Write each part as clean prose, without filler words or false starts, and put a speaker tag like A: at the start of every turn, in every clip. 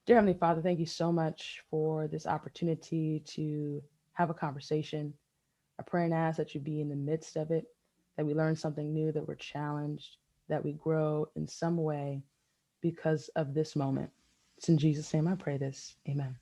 A: Dear Heavenly Father, thank you so much for this opportunity to have a conversation. I pray and ask that you be in the midst of it, that we learn something new, that we're challenged, that we grow in some way because of this moment. It's in Jesus' name I pray this. Amen.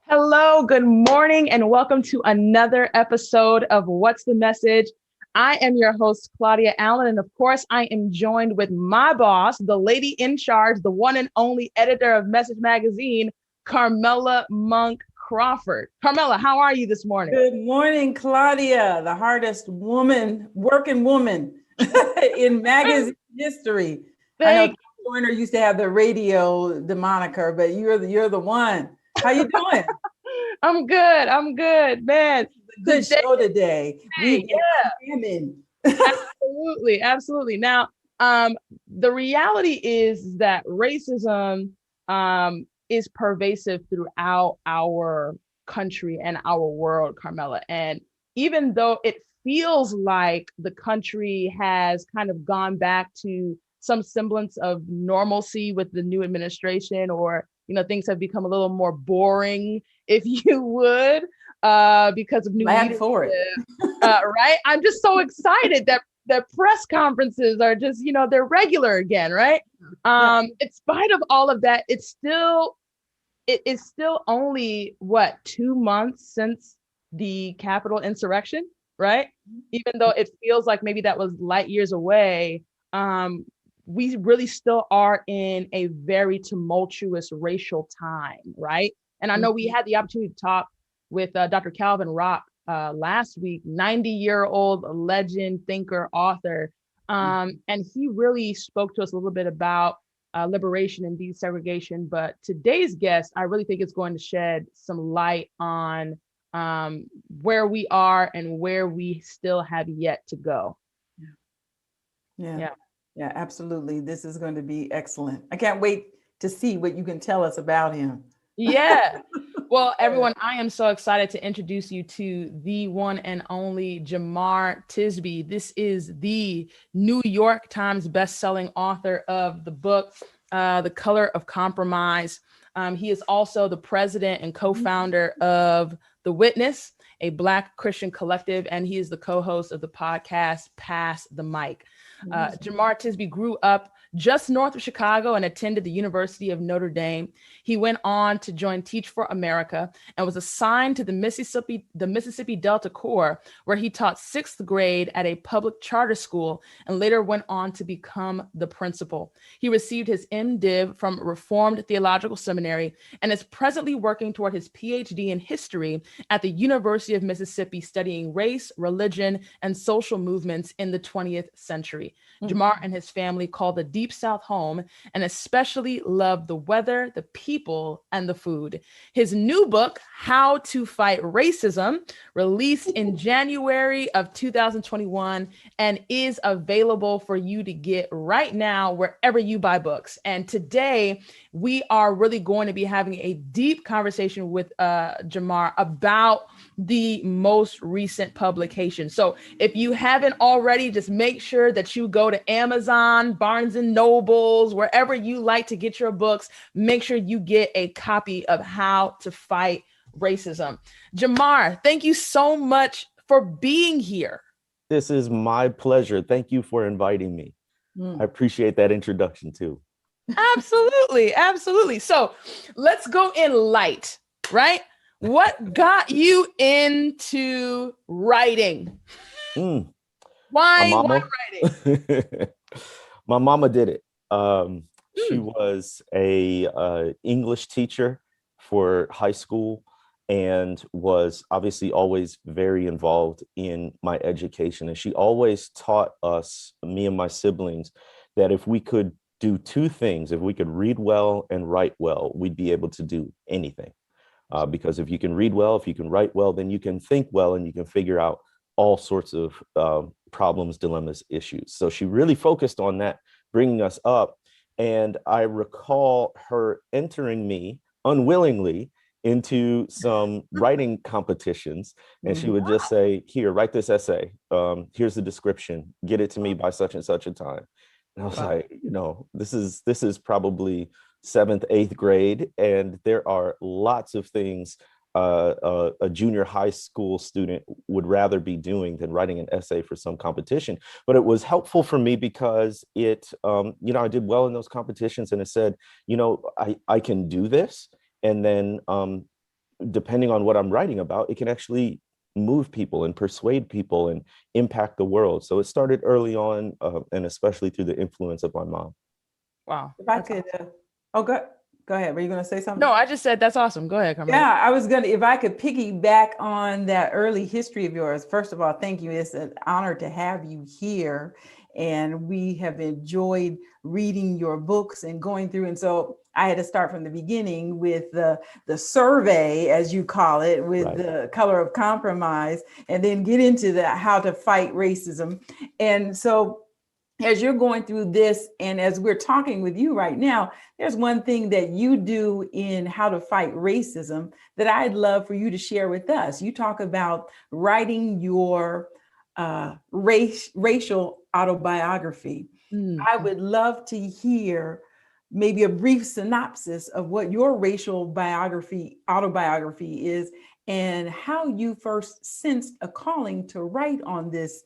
A: Hello, good morning, and welcome to another episode of What's the Message? I am your host, Claudia Allen, and of course, I am joined with my boss, the lady in charge, the one and only editor of Message Magazine, Carmela Monk Crawford. Carmela, how are you this morning?
B: Good morning, Claudia, the hardest working woman in magazine history. I know Tom Joyner used to have the moniker, but you're the one. How you doing?
A: I'm good, man.
B: Good show today. We
A: Absolutely. Now, the reality is that racism is pervasive throughout our country and our world, Carmela. And even though it feels like the country has kind of gone back to some semblance of normalcy with the new administration, or things have become a little more boring, if you would, because of new leadership.
B: For it.
A: Right? I'm just so excited that press conferences are just, they're regular again, right? In spite of all of that, it is still only 2 months since the Capitol insurrection, right? Even though it feels like maybe that was light years away, we really still are in a very tumultuous racial time, right? And I know we had the opportunity to talk with Dr. Calvin Rock last week, 90-year-old legend, thinker, author. And he really spoke to us a little bit about liberation and desegregation. But today's guest, I really think is going to shed some light on where we are and where we still have yet to go.
B: Yeah, absolutely. This is going to be excellent. I can't wait to see what you can tell us about him.
A: Yeah. Well, everyone, I am so excited to introduce you to the one and only Jemar Tisby. This is the New York Times bestselling author of the book, The Color of Compromise. He is also the president and co-founder of The Witness, a Black Christian collective, and he is the co-host of the podcast, Pass the Mic. Jemar Tisby grew up just north of Chicago and attended the University of Notre Dame. He went on to join Teach for America and was assigned to the Mississippi Delta Corps, where he taught sixth grade at a public charter school and later went on to become the principal. He received his MDiv from Reformed Theological Seminary and is presently working toward his PhD in history at the University of Mississippi, studying race, religion, and social movements in the 20th century. Jamar and his family call the Deep South home and especially love the weather, the people, and the food. His new book, How to Fight Racism, released in January of 2021 and is available for you to get right now wherever you buy books. And today, we are really going to be having a deep conversation with Jamar about the most recent publication. So if you haven't already, just make sure that you go to Amazon, Barnes and Nobles, wherever you like to get your books. Make sure you get a copy of How to Fight Racism. Jamar, thank you so much for being here.
C: This is my pleasure. Thank you for inviting me. I appreciate that introduction too.
A: Absolutely. So let's go in light, right? What got you into writing? Why writing?
C: My mama did it. She was a English teacher for high school and was obviously always very involved in my education. And she always taught us, me and my siblings, that if we could do two things, if we could read well and write well, we'd be able to do anything. because if you can read well, if you can write well, then you can think well, and you can figure out all sorts of problems, dilemmas, issues. So she really focused on that, bringing us up. And I recall her entering me unwillingly into some writing competitions. And she would just say, here, write this essay. Here's the description. Get it to me by such and such a time. And I was like, this is probably 7th, 8th grade. And there are lots of things a junior high school student would rather be doing than writing an essay for some competition. But it was helpful for me because it, I did well in those competitions, and it said, I can do this. And then depending on what I'm writing about, it can actually move people and persuade people and impact the world. So it started early on, and especially through the influence of my mom.
A: Wow.
B: If I could, go ahead. Were you going to say something?
A: No, I just said that's awesome. Go ahead, Carmen.
B: Yeah, I was going to, if I could piggyback on that early history of yours. First of all, thank you. It's an honor to have you here. And we have enjoyed reading your books and going through. And so I had to start from the beginning with the survey, as you call it, with
C: Right.
B: the color of compromise, and then get into the how to fight racism. And so as you're going through this, and as we're talking with you right now, there's one thing that you do in How to Fight Racism that I'd love for you to share with us. You talk about writing your racial autobiography. I would love to hear maybe a brief synopsis of what your racial autobiography is, and how you first sensed a calling to write on this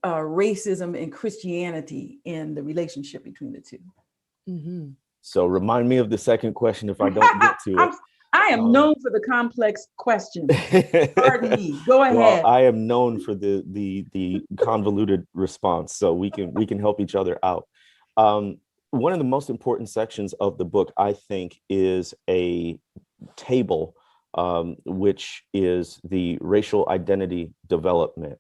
B: racism and Christianity and the relationship between the two.
C: So remind me of the second question if I don't get to it.
B: I am known for the complex questions. Pardon me. Go ahead.
C: Well, I am known for the convoluted response, so we can help each other out. One of the most important sections of the book, I think, is a table, which is the racial identity development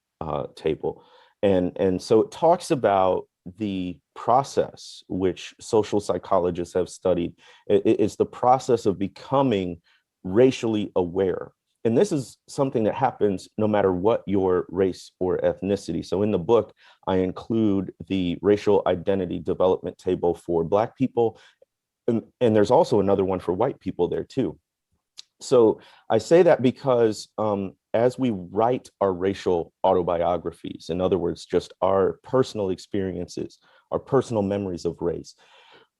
C: table. And so it talks about the process which social psychologists have studied. It's the process of becoming racially aware. And this is something that happens no matter what your race or ethnicity. So in the book, I include the racial identity development table for Black people. And there's also another one for white people there too. So I say that because as we write our racial autobiographies, in other words, just our personal experiences, our personal memories of race,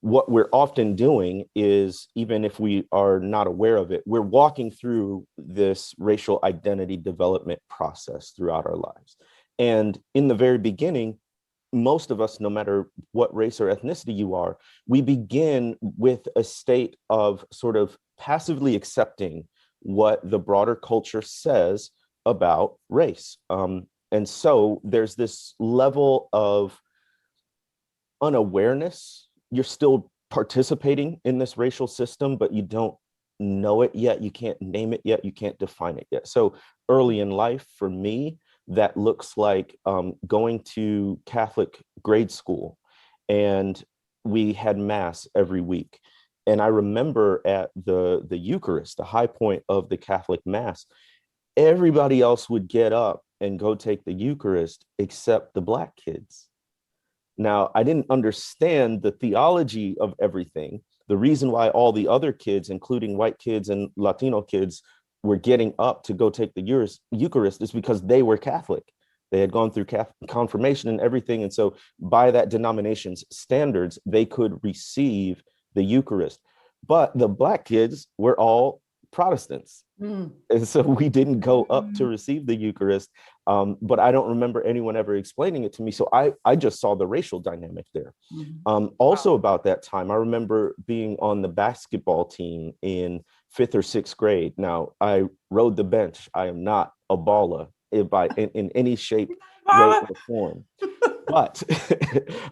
C: what we're often doing is, even if we are not aware of it, we're walking through this racial identity development process throughout our lives. And in the very beginning, most of us, no matter what race or ethnicity you are, we begin with a state of sort of passively accepting what the broader culture says about race. And so there's this level of unawareness. You're still participating in this racial system, but you don't know it yet. You can't name it yet. You can't define it yet. So early in life, for me, that looks like going to Catholic grade school, and we had mass every week. And I remember at the Eucharist, the high point of the Catholic mass, everybody else would get up and go take the Eucharist except the Black kids. Now, I didn't understand the theology of everything. The reason why all the other kids, including white kids and Latino kids, were getting up to go take the Eucharist is because they were Catholic. They had gone through confirmation and everything. And so by that denomination's standards, they could receive the Eucharist. But the Black kids were all Protestants. And so we didn't go up to receive the Eucharist. But I don't remember anyone ever explaining it to me. So I just saw the racial dynamic there. Also about that time, I remember being on the basketball team in 5th or 6th grade. Now, I rode the bench. I am not a baller in any shape, way, or form. But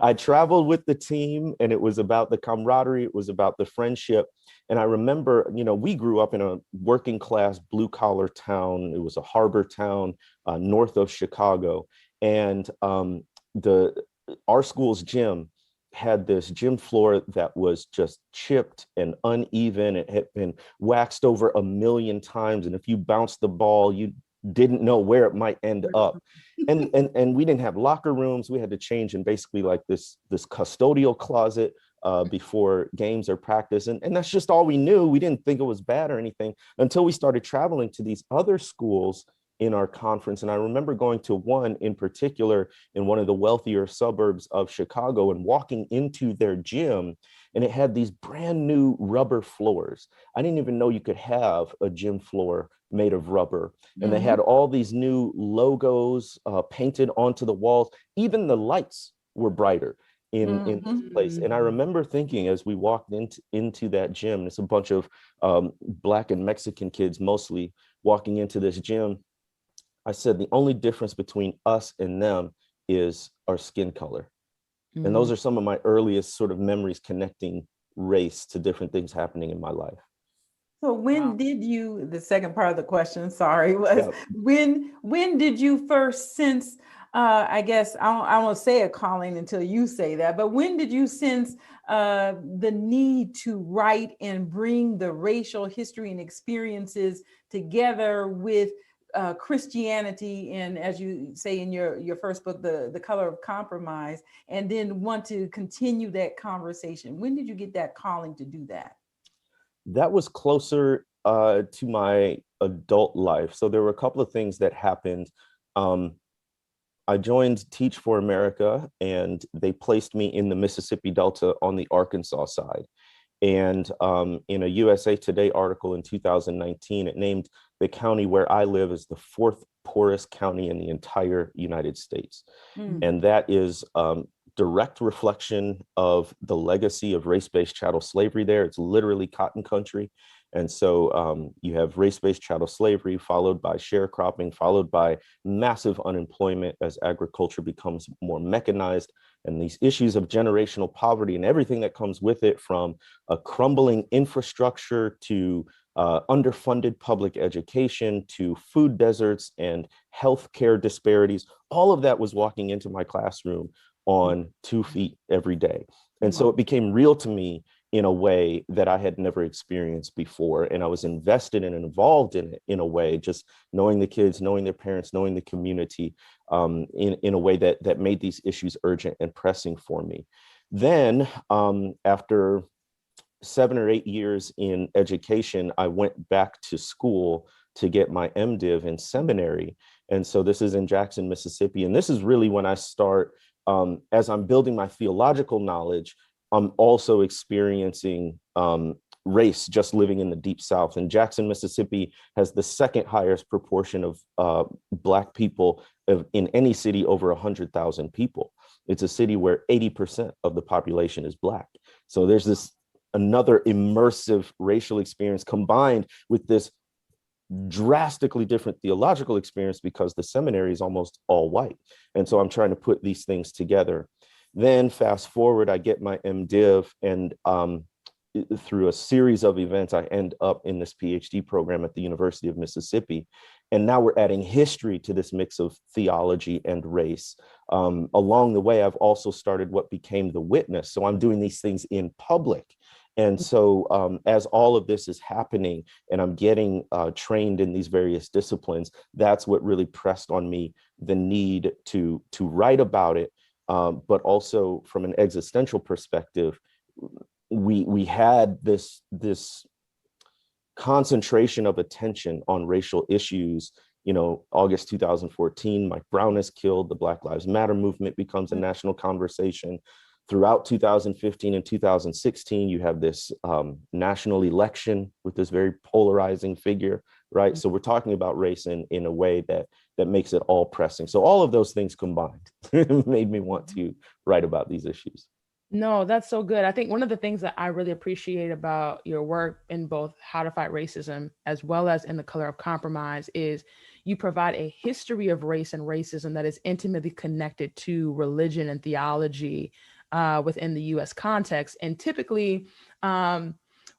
C: I traveled with the team, and it was about the camaraderie. It was about the friendship. And I remember, we grew up in a working class, blue collar town. It was a harbor town north of Chicago. And our school's gym had this gym floor that was just chipped and uneven. It had been waxed over 1,000,000 times. And if you bounced the ball, you didn't know where it might end up. And we didn't have locker rooms. We had to change in basically like this custodial closet before games or practice. And that's just all we knew. We didn't think it was bad or anything until we started traveling to these other schools in our conference. And I remember going to one in particular in one of the wealthier suburbs of Chicago and walking into their gym, and it had these brand new rubber floors. I didn't even know you could have a gym floor made of rubber. And they had all these new logos painted onto the walls. Even the lights were brighter in this place. And I remember thinking as we walked into that gym, it's a bunch of Black and Mexican kids mostly walking into this gym. I said, the only difference between us and them is our skin color. And those are some of my earliest sort of memories connecting race to different things happening in my life.
B: So when did you, the second part of the question, sorry, was when did you first sense, I guess, I won't say a calling until you say that, but when did you sense the need to write and bring the racial history and experiences together with Christianity, and as you say in your first book, the Color of Compromise, and then want to continue that conversation? When did you get that calling to do that?
C: That was closer to my adult life. So there were a couple of things that happened. I joined Teach for America, and they placed me in the Mississippi Delta on the Arkansas side. And in a USA Today article in 2019, it named the county where I live as the 4th poorest county in the entire United States. And that is direct reflection of the legacy of race-based chattel slavery there. It's literally cotton country. And so you have race-based chattel slavery, followed by sharecropping, followed by massive unemployment as agriculture becomes more mechanized, and these issues of generational poverty and everything that comes with it, from a crumbling infrastructure to underfunded public education to food deserts and healthcare disparities. All of that was walking into my classroom on 2 feet every day. And so it became real to me in a way that I had never experienced before. And I was invested and involved in it in a way, just knowing the kids, knowing their parents, knowing the community in a way that made these issues urgent and pressing for me. Then after 7 or 8 years in education, I went back to school to get my MDiv in seminary. And so this is in Jackson, Mississippi. And this is really when I start, as I'm building my theological knowledge, I'm also experiencing race just living in the Deep South. And Jackson, Mississippi has the second highest proportion of Black people in any city over 100,000 people. It's a city where 80% of the population is Black. So there's this another immersive racial experience combined with this drastically different theological experience, because the seminary is almost all white. And so I'm trying to put these things together. Then fast forward, I get my MDiv, and through a series of events, I end up in this PhD program at the University of Mississippi. And now we're adding history to this mix of theology and race. Along the way, I've also started what became The Witness. So I'm doing these things in public. And so as all of this is happening and I'm getting trained in these various disciplines, that's what really pressed on me the need to write about it. But also from an existential perspective, we had this concentration of attention on racial issues. You know, August 2014, Mike Brown is killed. The Black Lives Matter movement becomes a national conversation. Throughout 2015 and 2016, you have this national election with this very polarizing figure, right? So we're talking about race in a way that makes it all pressing. So all of those things combined made me want to write about these issues.
A: No, that's so good. I think one of the things that I really appreciate about your work in both How to Fight Racism as well as in The Color of Compromise is you provide a history of race and racism that is intimately connected to religion and theology within the US context. And typically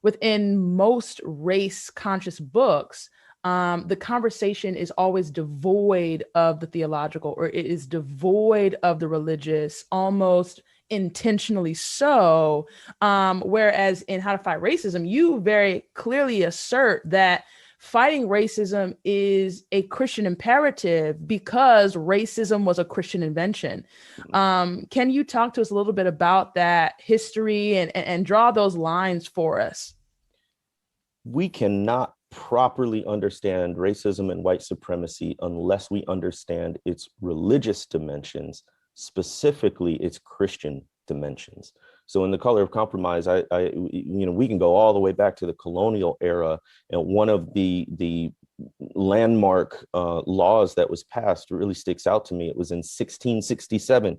A: within most race conscious books, the conversation is always devoid of the theological, or it is devoid of the religious, almost intentionally so. Whereas in How to Fight Racism, you very clearly assert that fighting racism is a Christian imperative because racism was a Christian invention. Can you talk to us a little bit about that history and draw those lines for us?
C: We cannot properly understand racism and white supremacy unless we understand its religious dimensions, specifically its Christian dimensions. So in The Color of Compromise, we can go all the way back to the colonial era, and one of the landmark laws that was passed really sticks out to me. It was in 1667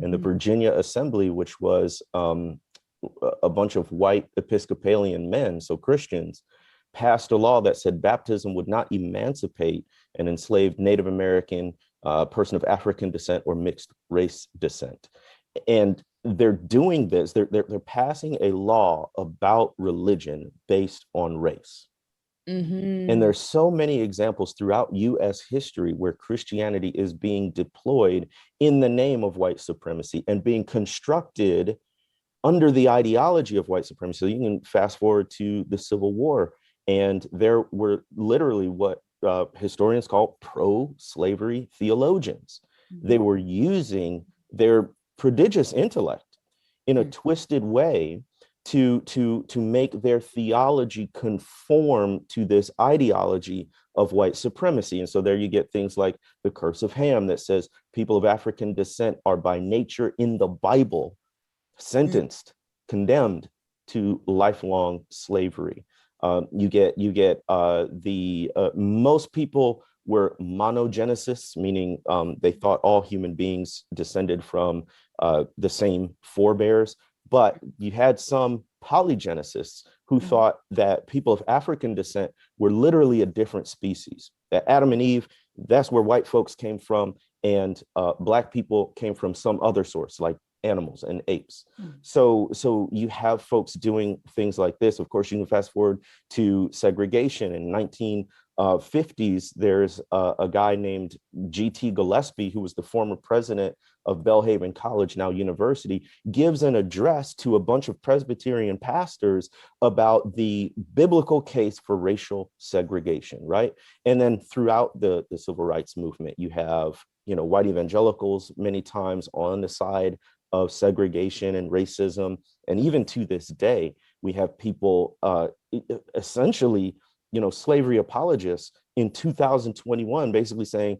C: in the Virginia Assembly, which was a bunch of white Episcopalian men, so Christians, passed a law that said baptism would not emancipate an enslaved Native American, person of African descent or mixed race descent. And they're doing this, they're passing a law about religion based on race. And there's so many examples throughout US history where Christianity is being deployed in the name of white supremacy and being constructed under the ideology of white supremacy. So you can fast forward to the Civil War, and there were literally what historians call pro-slavery theologians. They were using their prodigious intellect in a twisted way to make their theology conform to this ideology of white supremacy. And so there you get things like the Curse of Ham that says people of African descent are by nature in the Bible sentenced, condemned to lifelong slavery. You get the most people were monogenesists, meaning they thought all human beings descended from the same forebears. But you had some polygenesists who thought that people of African descent were literally a different species. That Adam and Eve, that's where white folks came from, and Black people came from some other source, like animals and apes. So you have folks doing things like this. Of course, you can fast forward to segregation in 1950s. There's a guy named G.T. Gillespie, who was the former president of Belhaven College, now university, gives an address to a bunch of Presbyterian pastors about the biblical case for racial segregation, right? And then throughout the civil rights movement, you have, white evangelicals many times on the side of segregation and racism. And even to this day, we have people essentially, slavery apologists in 2021, basically saying,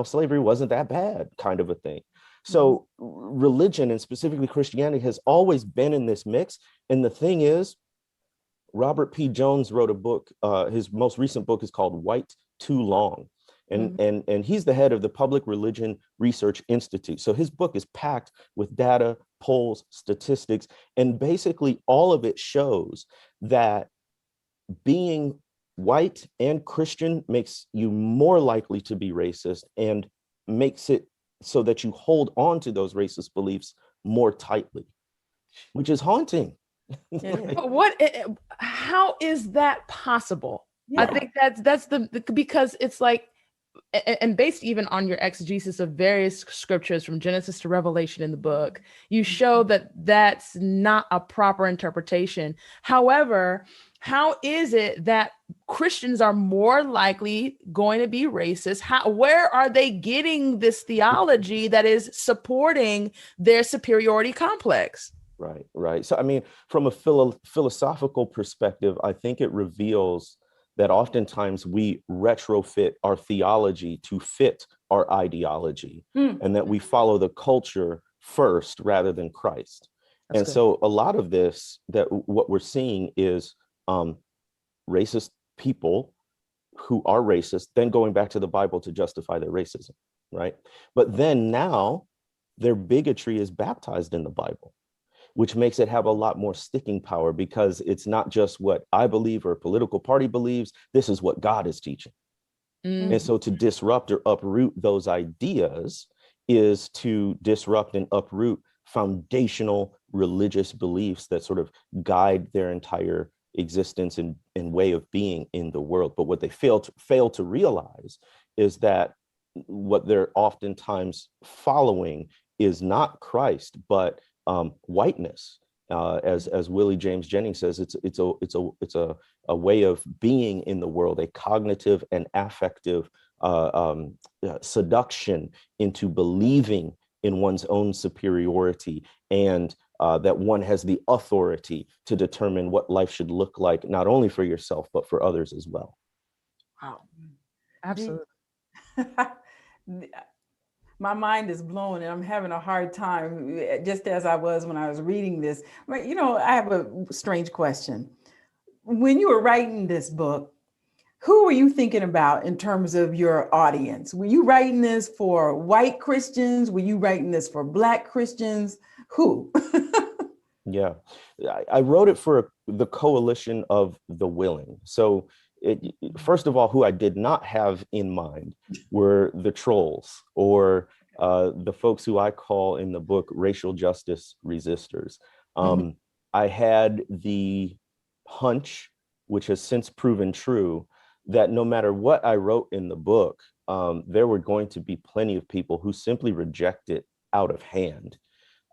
C: slavery wasn't that bad, kind of a thing. So religion, and specifically Christianity, has always been in this mix. And the thing is, Robert P. Jones wrote a book. His most recent book is called White Too Long. And he's the head of the Public Religion Research Institute. So his book is packed with data, polls, statistics, and basically all of it shows that being white and Christian makes you more likely to be racist and makes it so that you hold on to those racist beliefs more tightly, which is haunting.
A: How is that possible? Yeah. I think that's because it's like, and based even on your exegesis of various scriptures from Genesis to Revelation in the book, you show that that's not a proper interpretation. However, how is it that Christians are more likely going to be racist? Where are they getting this theology that is supporting their superiority complex?
C: Right. So, I mean, from a philosophical perspective, I think it reveals that oftentimes we retrofit our theology to fit our ideology, and that we follow the culture first rather than Christ. That's good. So a lot of this, that what we're seeing is racist people who are racist, then going back to the Bible to justify their racism, right? But then now their bigotry is baptized in the Bible, which makes it have a lot more sticking power, because it's not just what I believe or a political party believes, this is what God is teaching. And so to disrupt or uproot those ideas is to disrupt and uproot foundational religious beliefs that sort of guide their entire existence and way of being in the world. But what they fail to realize is that what they're oftentimes following is not Christ, but whiteness. As Willie James Jennings says, it's a way of being in the world, a cognitive and affective seduction into believing in one's own superiority, and that one has the authority to determine what life should look like, not only for yourself, but for others as well.
A: Wow. Absolutely.
B: My mind is blown and I'm having a hard time, just as I was when I was reading this. You know, I have a strange question. When you were writing this book, who were you thinking about in terms of your audience? Were you writing this for white Christians? Were you writing this for Black Christians? Who?
C: Yeah, I wrote it for the coalition of the willing. So first of all, who I did not have in mind were the trolls, or the folks who I call in the book racial justice resistors. I had the hunch, which has since proven true, that no matter what I wrote in the book, there were going to be plenty of people who simply reject it out of hand.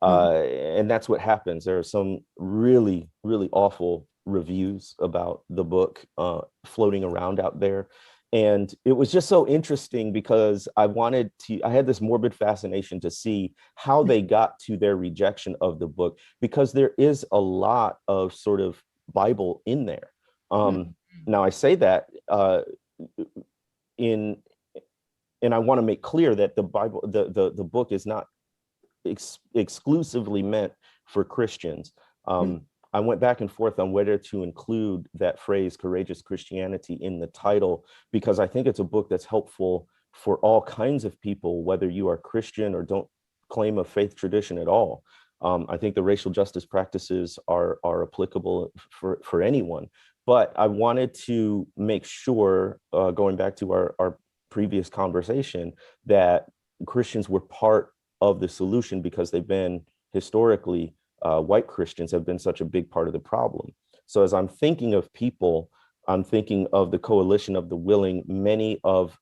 C: And that's what happens. There are some really, really awful reviews about the book floating around out there. And it was just so interesting because I had this morbid fascination to see how they got to their rejection of the book, because there is a lot of sort of Bible in there. Now I say that and I want to make clear that the Bible, the book is not exclusively meant for Christians. I went back and forth on whether to include that phrase, courageous Christianity, in the title, because I think it's a book that's helpful for all kinds of people, whether you are Christian or don't claim a faith tradition at all. I think the racial justice practices are applicable for anyone. But I wanted to make sure, going back to our previous conversation, that Christians were part of the solution, because they've been historically, white Christians have been such a big part of the problem. So as I'm thinking of people, I'm thinking of the coalition of the willing, many of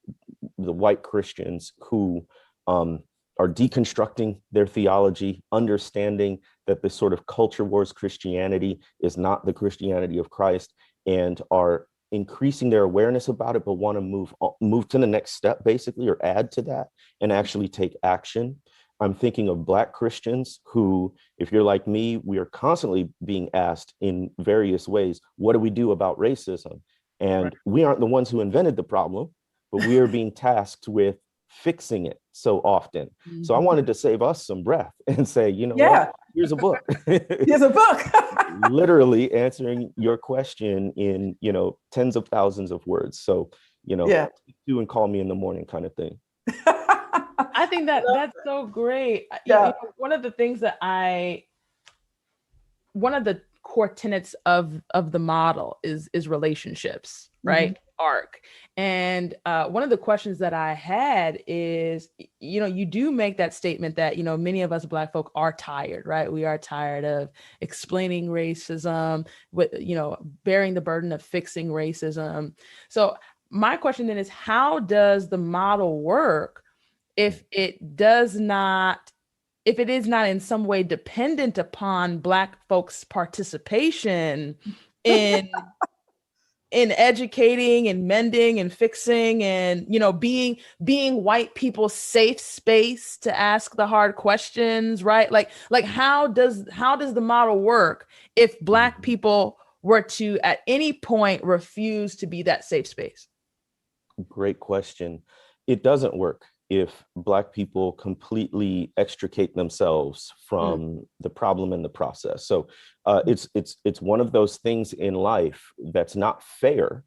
C: the white Christians who are deconstructing their theology, understanding that this sort of culture wars Christianity is not the Christianity of Christ, and are increasing their awareness about it, but want to move to the next step, basically, or add to that and actually take action. I'm thinking of Black Christians who, if you're like me, we are constantly being asked in various ways, what do we do about racism? And we aren't the ones who invented the problem, but we are being tasked with fixing it so often. So I wanted to save us some breath and say, you know what? Here's a book.
B: Here's a book.
C: Literally answering your question in, tens of thousands of words. So, do and call me in the morning kind of thing.
A: I think that's so great. One of the things that one of the core tenets of the model is relationships, right? Arc. And one of the questions that I had is, you do make that statement that, many of us Black folk are tired, right? We are tired of explaining racism, bearing the burden of fixing racism. So my question then is, how does the model work if it is not in some way dependent upon Black folks' participation in educating and mending and fixing and, being white people's safe space to ask the hard questions, right? Like how does the model work if Black people were to at any point refuse to be that safe space?
C: Great question. It doesn't work if Black people completely extricate themselves from the problem in the process. So it's one of those things in life that's not fair.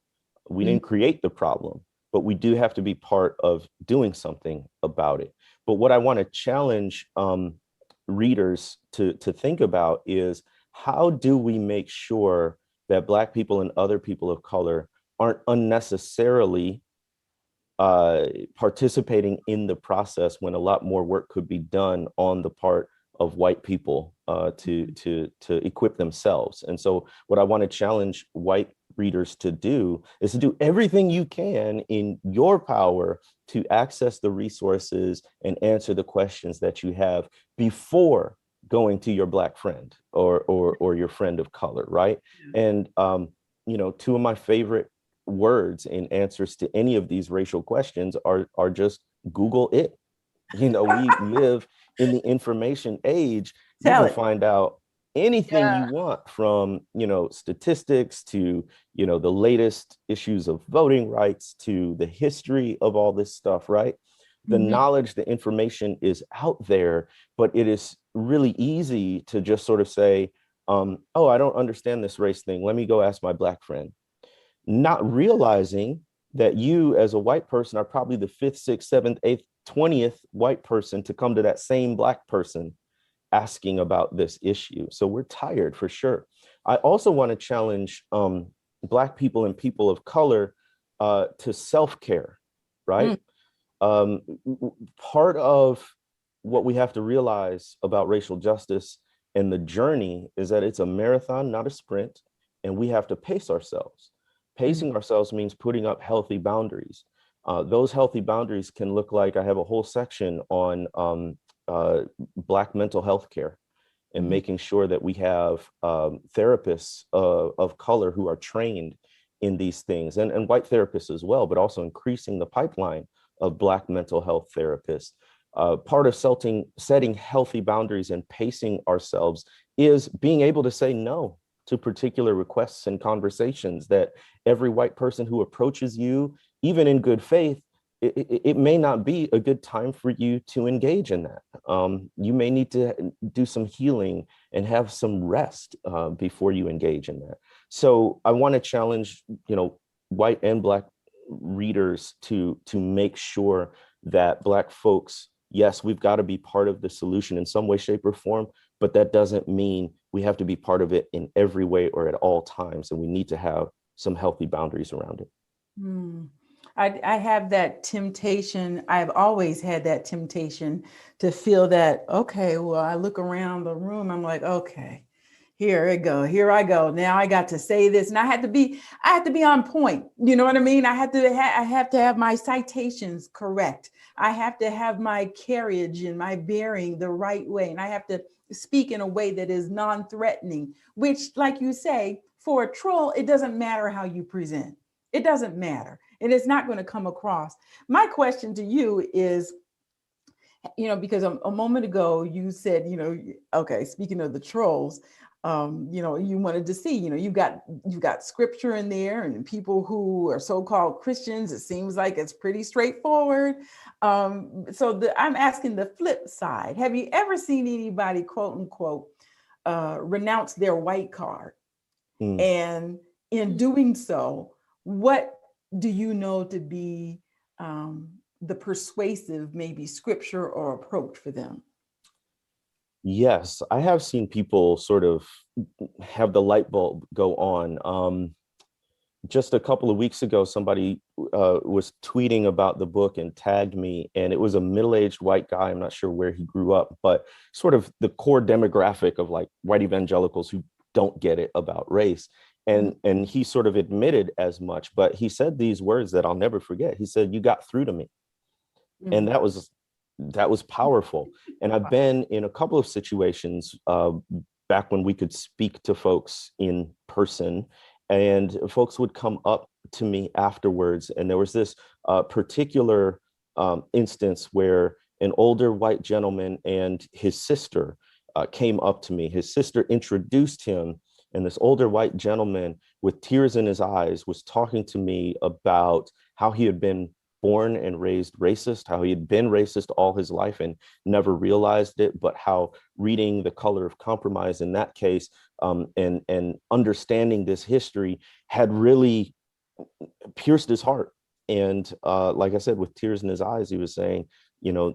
C: We didn't create the problem, but we do have to be part of doing something about it. But what I want to challenge readers to think about is, how do we make sure that Black people and other people of color aren't unnecessarily participating in the process when a lot more work could be done on the part of white people to equip themselves? And so what I want to challenge white readers to do is to do everything you can in your power to access the resources and answer the questions that you have before going to your Black friend or your friend of color, right? And two of my favorite words in answers to any of these racial questions are just Google it. We live in the information age. You can find out anything you want, from statistics to the latest issues of voting rights to the history of all this stuff, right? The knowledge, the information is out there, but it is really easy to just sort of say, oh, I don't understand this race thing, let me go ask my Black friend, not realizing that you as a white person are probably the 5th, 6th, 7th, 8th, 20th white person to come to that same Black person asking about this issue. So we're tired, for sure. I also want to challenge Black people and people of color to self-care, right? Part of what we have to realize about racial justice and the journey is that it's a marathon, not a sprint, and we have to pace ourselves. Pacing ourselves means putting up healthy boundaries. Those healthy boundaries can look like, I have a whole section on Black mental health care and making sure that we have therapists of color who are trained in these things, and white therapists as well, but also increasing the pipeline of Black mental health therapists. Part of setting healthy boundaries and pacing ourselves is being able to say no to particular requests and conversations that every white person who approaches you, even in good faith, it may not be a good time for you to engage in that. You may need to do some healing and have some rest before you engage in that. So I want to challenge, white and Black readers to make sure that Black folks, yes, we've got to be part of the solution in some way, shape, or form, but that doesn't mean we have to be part of it in every way or at all times. And we need to have some healthy boundaries around it.
B: I have that temptation. I've always had that temptation to feel that, okay, well, I look around the room, I'm like, okay, here I go. Now I got to say this, and I had to be on point. You know what I mean? I have to have my citations correct. I have to have my carriage and my bearing the right way. And I have to speak in a way that is non-threatening, which, like you say, for a troll, it doesn't matter how you present. It doesn't matter. And it's not going to come across. My question to you is, because a moment ago you said, okay, speaking of the trolls, you wanted to see, you've got scripture in there, and people who are so-called Christians, it seems like it's pretty straightforward. I'm asking the flip side. Have you ever seen anybody, quote unquote, renounce their white card? And in doing so, what do you know to be the persuasive, maybe scripture or approach for them?
C: Yes, I have seen people sort of have the light bulb go on. Just a couple of weeks ago, somebody was tweeting about the book and tagged me, and it was a middle-aged white guy. I'm not sure where he grew up, but sort of the core demographic of like white evangelicals who don't get it about race. And he sort of admitted as much, but he said these words that I'll never forget. He said, "You got through to me." And that was powerful. And I've been in a couple of situations back when we could speak to folks in person, and folks would come up to me afterwards. And there was this particular instance where an older white gentleman and his sister came up to me. His sister introduced him, and this older white gentleman with tears in his eyes was talking to me about how he had been born and raised racist, how he had been racist all his life and never realized it, but how reading The Color of Compromise in that case and understanding this history had really pierced his heart. And like I said, with tears in his eyes, he was saying,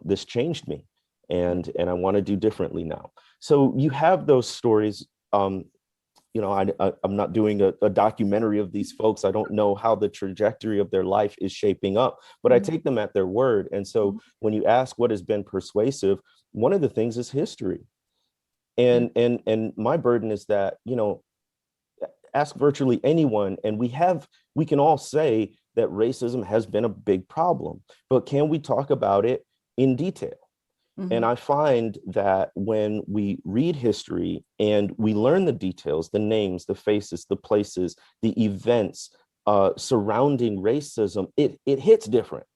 C: this changed me, and I want to do differently now. So you have those stories. I'm not doing a documentary of these folks. I don't know how the trajectory of their life is shaping up, but I take them at their word. And so when you ask what has been persuasive, one of the things is history. And my burden is that, ask virtually anyone, and we can all say that racism has been a big problem, but can we talk about it in detail? And I find that when we read history and we learn the details, the names, the faces, the places, the events surrounding racism, it hits different,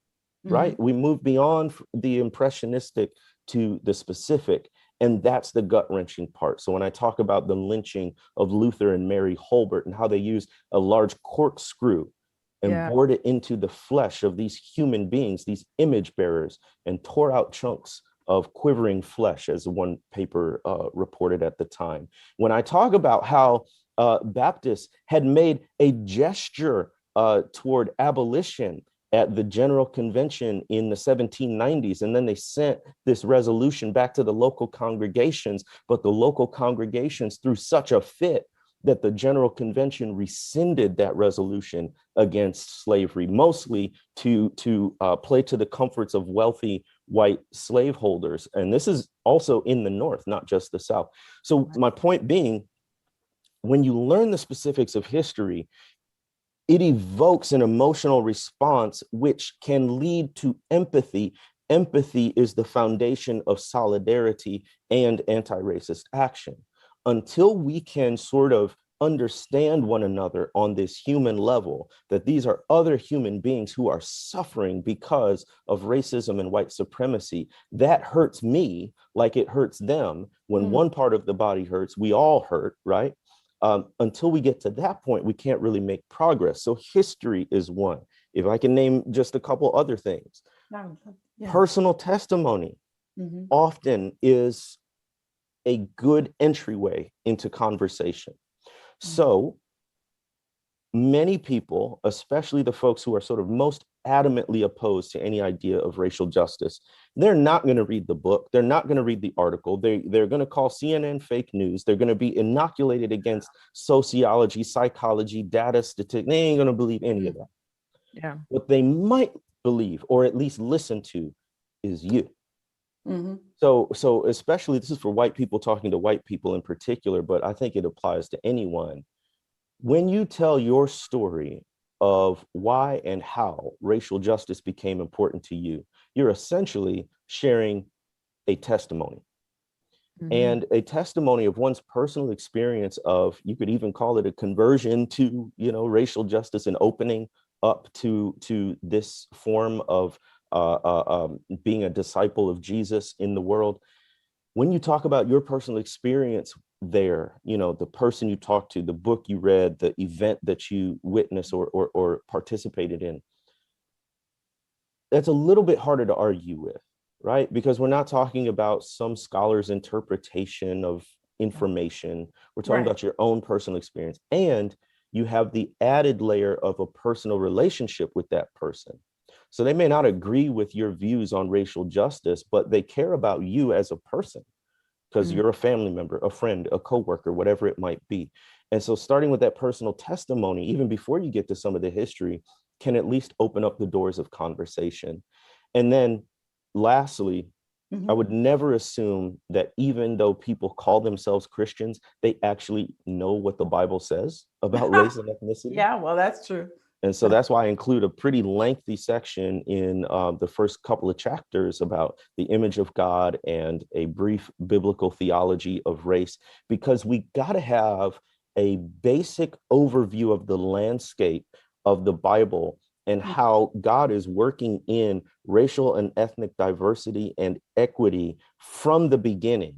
C: right? We move beyond the impressionistic to the specific. And that's the gut-wrenching part. So when I talk about the lynching of Luther and Mary Holbert and how they used a large corkscrew and bored it into the flesh of these human beings, these image bearers, and tore out chunks of quivering flesh, as one paper reported at the time. When I talk about how Baptists had made a gesture toward abolition at the General Convention in the 1790s, and then they sent this resolution back to the local congregations, but the local congregations threw such a fit that the General Convention rescinded that resolution against slavery, mostly to play to the comforts of wealthy white slaveholders. And this is also in the North, not just the South. So my point being, when you learn the specifics of history, it evokes an emotional response, which can lead to empathy. Empathy is the foundation of solidarity and anti-racist action. Until we can sort of understand one another on this human level, that these are other human beings who are suffering because of racism and white supremacy, that hurts me like it hurts them. When one part of the body hurts, we all hurt, right? Until we get to that point, we can't really make progress. So history is one. If I can name just a couple other things, personal testimony often is a good entryway into conversation. So many people, especially the folks who are sort of most adamantly opposed to any idea of racial justice, they're not going to read the book. They're not going to read the article. They're going to call CNN fake news. They're going to be inoculated against sociology, psychology, data, statistics. They ain't going to believe any of that.
A: Yeah.
C: What they might believe, or at least listen to, is you. So especially, this is for white people talking to white people in particular, but I think it applies to anyone. When you tell your story of why and how racial justice became important to you, you're essentially sharing a testimony. And a testimony of one's personal experience of, you could even call it a conversion to, racial justice, and opening up to this form of being a disciple of Jesus in the world. When you talk about your personal experience there, the person you talked to, the book you read, the event that you witnessed or participated in, that's a little bit harder to argue with, right? Because we're not talking about some scholar's interpretation of information. We're talking about your own personal experience. And you have the added layer of a personal relationship with that person. So they may not agree with your views on racial justice, but they care about you as a person because you're a family member, a friend, a coworker, whatever it might be. And so starting with that personal testimony, even before you get to some of the history, can at least open up the doors of conversation. And then lastly, I would never assume that even though people call themselves Christians, they actually know what the Bible says about race and ethnicity.
B: Yeah, well, that's true.
C: And so that's why I include a pretty lengthy section in the first couple of chapters about the image of God and a brief biblical theology of race, because we got to have a basic overview of the landscape of the Bible and how God is working in racial and ethnic diversity and equity from the beginning,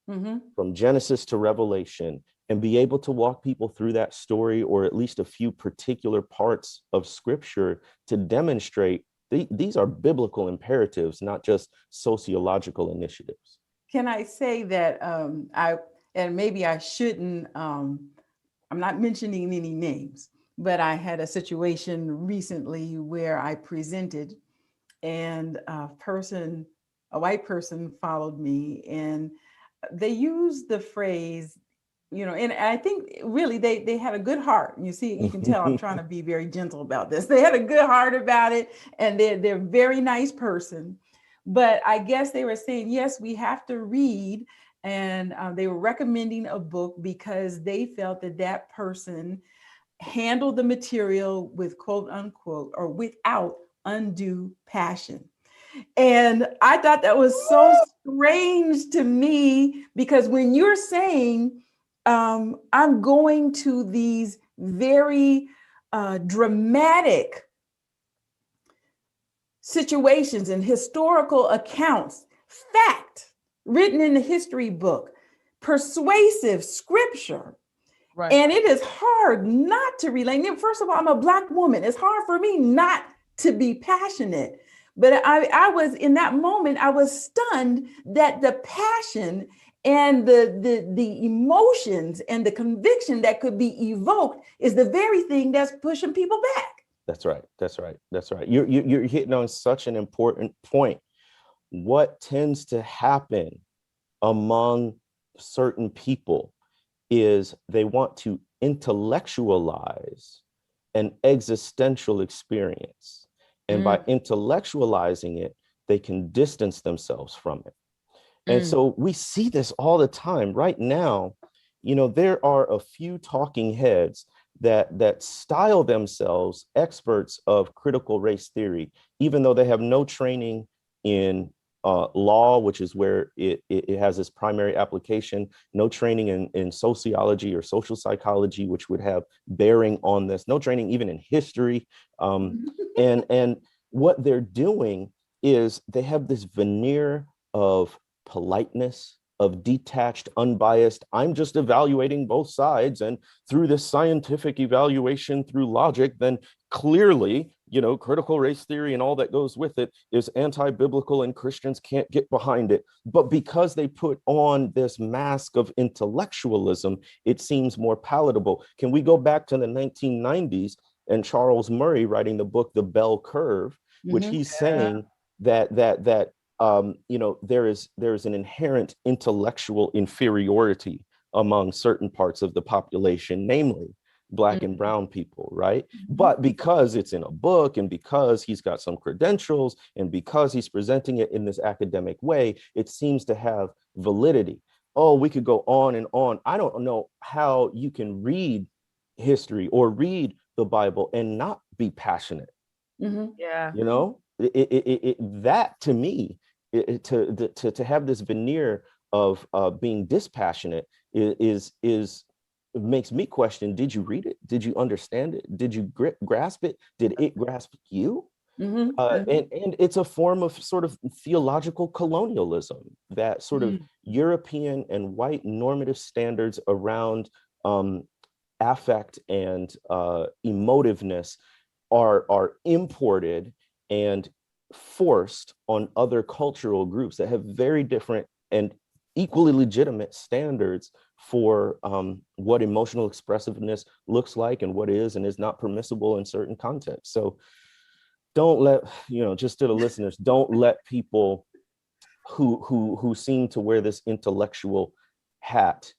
C: from Genesis to Revelation, and be able to walk people through that story, or at least a few particular parts of scripture, to demonstrate these are biblical imperatives, not just sociological initiatives.
B: Can I say that maybe I shouldn't, I'm not mentioning any names, but I had a situation recently where I presented, and a white person followed me, and they used the phrase, and I think really they had a good heart. You can tell I'm trying to be very gentle about this. They had a good heart about it, and they're a very nice person. But I guess they were saying, yes, we have to read. And they were recommending a book because they felt that person handled the material with quote unquote, or without undue passion. And I thought that was so strange to me, because when you're saying, I'm going to these very dramatic situations and historical accounts, fact written in the history book, persuasive scripture.
A: Right.
B: And it is hard not to relate. First of all, I'm a Black woman. It's hard for me not to be passionate. But I was, in that moment, I was stunned that the passion and the emotions and the conviction that could be evoked is the very thing that's pushing people back.
C: That's right. That's right. That's right. You're hitting on such an important point. What tends to happen among certain people is they want to intellectualize an existential experience. And by intellectualizing it, they can distance themselves from it. And so we see this all the time. Right now, there are a few talking heads that style themselves experts of critical race theory, even though they have no training in law, which is where it has its primary application, no training in sociology or social psychology, which would have bearing on this, no training even in history. And what they're doing is they have this veneer of politeness, of detached, unbiased, I'm just evaluating both sides, and through this scientific evaluation through logic, then clearly, critical race theory and all that goes with it is anti-biblical and Christians can't get behind it. But because they put on this mask of intellectualism, it seems more palatable. Can we go back to the 1990s and Charles Murray writing the book, The Bell Curve, which he's saying that there is an inherent intellectual inferiority among certain parts of the population, namely Black and brown people, right? But because it's in a book, and because he's got some credentials, and because he's presenting it in this academic way, it seems to have validity. Oh, we could go on and on. I don't know how you can read history or read the Bible and not be passionate.
A: Yeah.
C: That to me, to have this veneer of being dispassionate is it makes me question, did you read it? Did you understand it? Did you grasp it? Did it grasp you? And it's a form of sort of theological colonialism, that sort of European and white normative standards around affect and emotiveness are imported and forced on other cultural groups that have very different and equally legitimate standards for what emotional expressiveness looks like and what is and is not permissible in certain contexts. So don't let, just to the listeners, don't let people who seem to wear this intellectual hat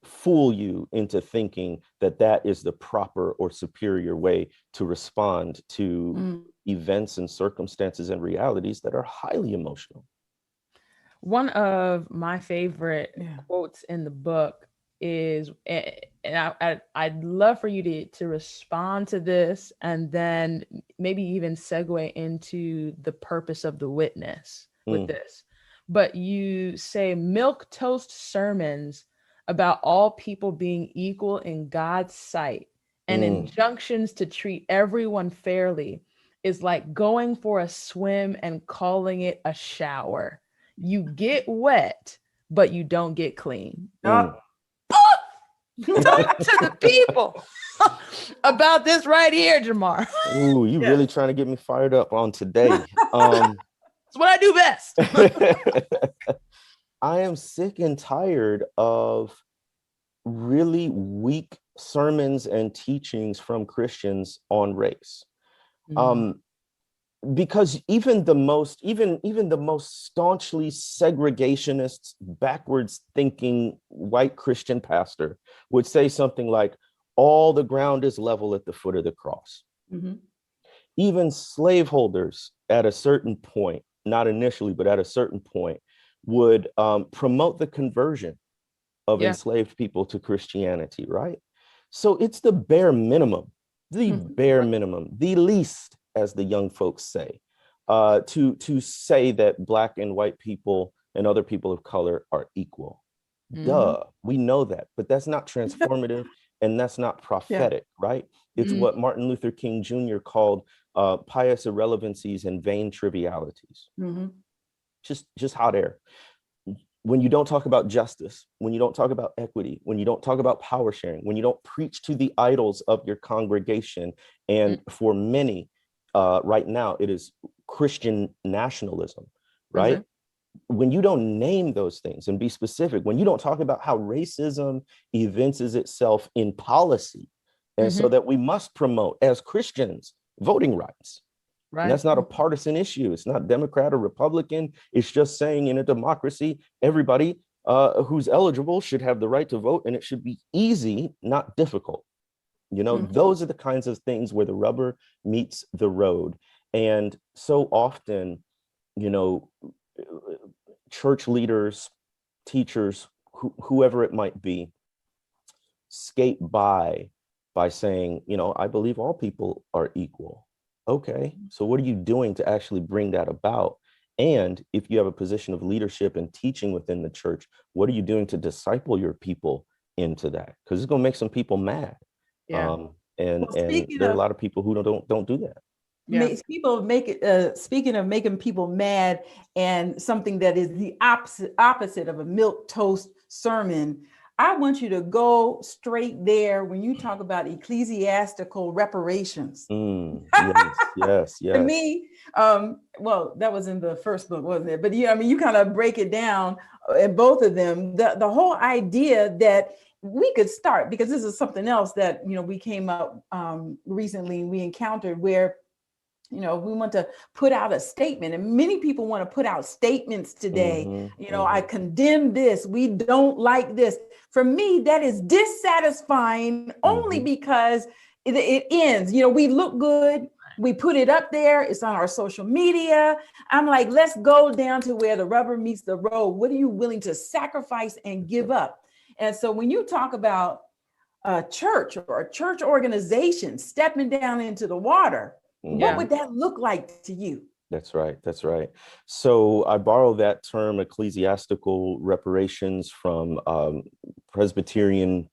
C: fool you into thinking that is the proper or superior way to respond to events and circumstances and realities that are highly emotional.
A: One of my favorite quotes in the book is, and I'd love for you to respond to this, and then maybe even segue into the purpose of the witness with this. But you say milquetoast sermons about all people being equal in God's sight and injunctions to treat everyone fairly is like going for a swim and calling it a shower. You get wet, but you don't get clean. Talk to the people about this right here, Jamar.
C: Ooh, you really trying to get me fired up on today.
A: It's what I do best.
C: I am sick and tired of really weak sermons and teachings from Christians on race. Because even the most staunchly segregationist, backwards thinking white Christian pastor would say something like, all the ground is level at the foot of the cross. Even slaveholders at a certain point, not initially, but at a certain point, would promote the conversion of enslaved people to Christianity, right? So it's the bare minimum, the bare minimum, the least, as the young folks say, to say that Black and white people and other people of color are equal. Duh, we know that, but that's not transformative and that's not prophetic, right? It's what Martin Luther King Jr. called pious irrelevancies and vain trivialities. Just hot air. When you don't talk about justice, when you don't talk about equity, when you don't talk about power sharing, when you don't preach to the idols of your congregation, and for many right now, it is Christian nationalism, right? When you don't name those things and be specific, when you don't talk about how racism evinces itself in policy, and so that we must promote as Christians voting rights. Right. And that's not a partisan issue. It's not Democrat or Republican. It's just saying in a democracy, everybody who's eligible should have the right to vote, and it should be easy, not difficult. You know, those are the kinds of things where the rubber meets the road. And so often, you know, church leaders, teachers, whoever it might be, skate by saying, you know, I believe all people are equal. Okay, so what are you doing to actually bring that about? And if you have a position of leadership and teaching within the church, what are you doing to disciple your people into that? Because it's going to make some people mad.
A: Yeah.
C: And there are a lot of people who don't do that.
B: Yeah. Speaking of making people mad, and something that is the opposite of a milquetoast sermon, I want you to go straight there when you talk about ecclesiastical reparations.
C: Yes.
B: To me, well, that was in the first book, wasn't it? But yeah, I mean, you kind of break it down in both of them. The whole idea that we could start, because this is something else that, you know, we came up recently, we encountered where, you know, we want to put out a statement, and many people want to put out statements today. You know, I condemn this. We don't like this. For me, that is dissatisfying only because it ends. You know, we look good. We put it up there. It's on our social media. I'm like, let's go down to where the rubber meets the road. What are you willing to sacrifice and give up? And so when you talk about a church or a church organization stepping down into the water, what would that look like to you?
C: That's right. So I borrow that term ecclesiastical reparations from Presbyterian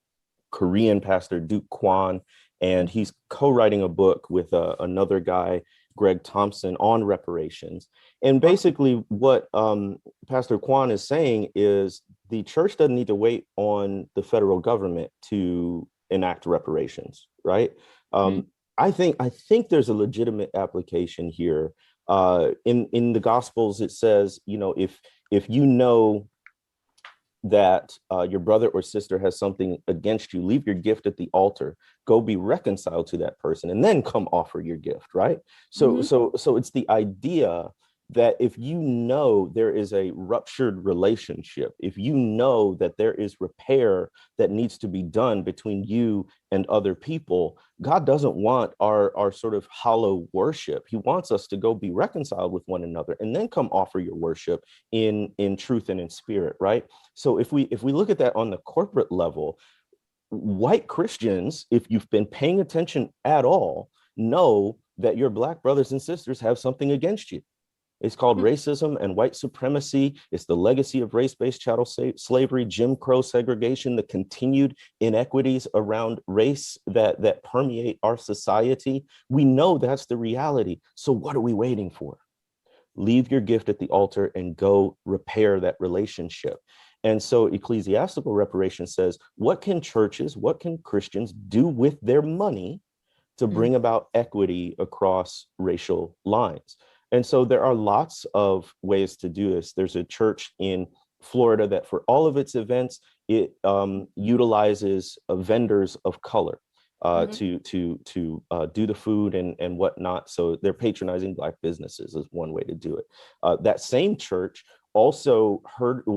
C: Korean pastor Duke Kwon, and he's co-writing a book with another guy, Greg Thompson, on reparations. And basically what Pastor Kwon is saying is the church doesn't need to wait on the federal government to enact reparations, right? I think there's a legitimate application here. In the Gospels, it says, you know, if you know that your brother or sister has something against you, leave your gift at the altar, go be reconciled to that person, and then come offer your gift, right? So it's the idea that if you know there is a ruptured relationship, if you know that there is repair that needs to be done between you and other people, God doesn't want our sort of hollow worship. He wants us to go be reconciled with one another and then come offer your worship in truth and in spirit, right? So if we look at that on the corporate level, white Christians, if you've been paying attention at all, know that your Black brothers and sisters have something against you. It's called racism and white supremacy. It's the legacy of race-based chattel slavery, Jim Crow segregation, the continued inequities around race that permeate our society. We know that's the reality. So what are we waiting for? Leave your gift at the altar and go repair that relationship. And so ecclesiastical reparation says, what can churches, what can Christians do with their money to bring about equity across racial lines? And so there are lots of ways to do this. There's a church in Florida that for all of its events, it utilizes vendors of color to do the food and whatnot. So they're patronizing Black businesses is one way to do it. That same church also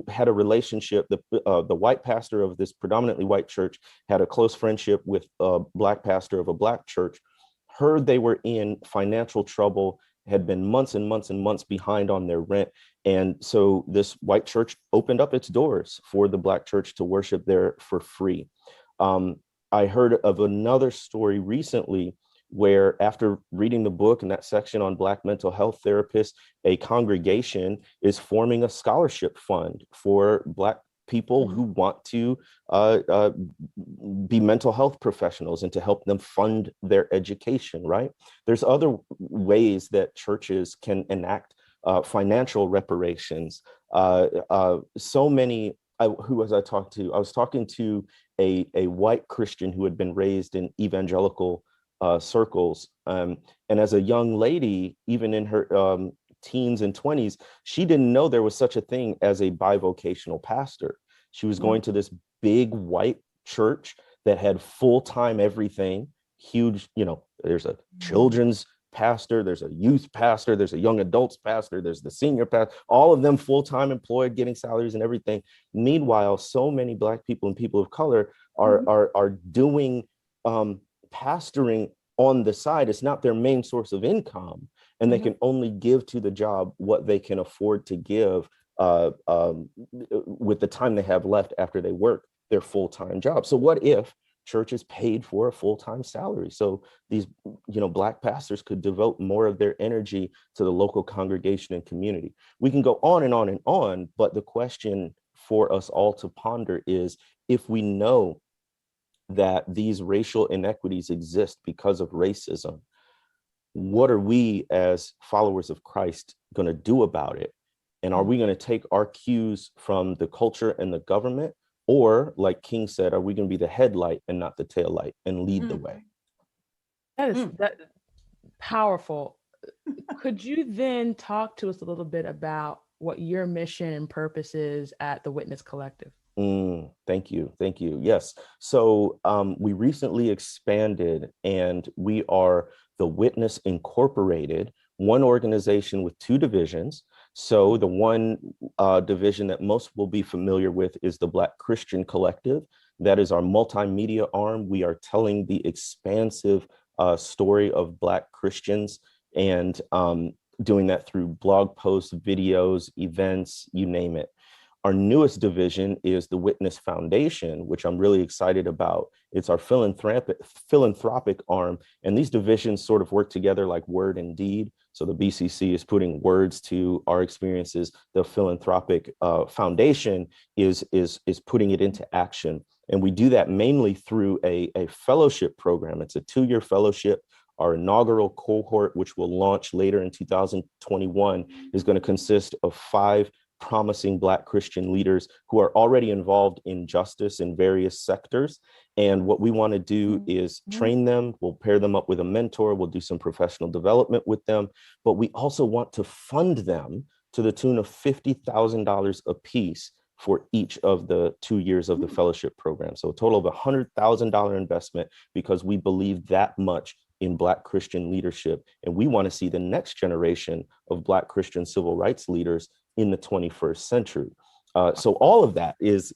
C: had a relationship. The white pastor of this predominantly white church had a close friendship with a Black pastor of a Black church, heard they were in financial trouble, had been months and months and months behind on their rent. And so this white church opened up its doors for the Black church to worship there for free. I heard of another story recently where after reading the book and that section on Black mental health therapists, a congregation is forming a scholarship fund for Black people who want to be mental health professionals and to help them fund their education, right? There's other ways that churches can enact financial reparations. So many, who was I talking to? I was talking to a white Christian who had been raised in evangelical circles. And as a young lady, even in her teens and 20s, she didn't know there was such a thing as a bivocational pastor. She was going to this big white church that had full-time everything, huge, there's a children's pastor, there's a youth pastor, there's a young adults pastor, there's the senior pastor, all of them full-time employed, getting salaries and everything. Meanwhile, so many Black people and people of color are doing pastoring on the side. It's not their main source of income, and they can only give to the job what they can afford to give with the time they have left after they work their full-time job. So what if churches paid for a full-time salary so these Black pastors could devote more of their energy to the local congregation and community? We can go on and on and on, but the question for us all to ponder is, if we know that these racial inequities exist because of racism, what are we as followers of Christ going to do about it? And are we going to take our cues from the culture and the government? Or, like King said, are we going to be the headlight and not the tail light and lead the way?
A: That is powerful. Could you then talk to us a little bit about what your mission and purpose is at the Witness Collective?
C: Thank you. Thank you. Yes. So we recently expanded, and we are the Witness Incorporated, one organization with two divisions. So the one division that most will be familiar with is the Black Christian Collective. That is our multimedia arm. We are telling the expansive story of Black Christians, and doing that through blog posts, videos, events, you name it. Our newest division is the Witness Foundation, which I'm really excited about. It's our philanthropic arm, and these divisions sort of work together like word and deed. So the BCC is putting words to our experiences. The philanthropic foundation is putting it into action, and we do that mainly through a fellowship program. It's a 2-year fellowship. Our inaugural cohort, which will launch later in 2021, is going to consist of 5 promising Black Christian leaders who are already involved in justice in various sectors. And what we want to do is train them. We'll pair them up with a mentor. We'll do some professional development with them. But we also want to fund them to the tune of $50,000 a piece for each of the 2 years of the fellowship program. So a total of $100,000 investment, because we believe that much in Black Christian leadership. And we want to see the next generation of Black Christian civil rights leaders in the 21st century. So all of that is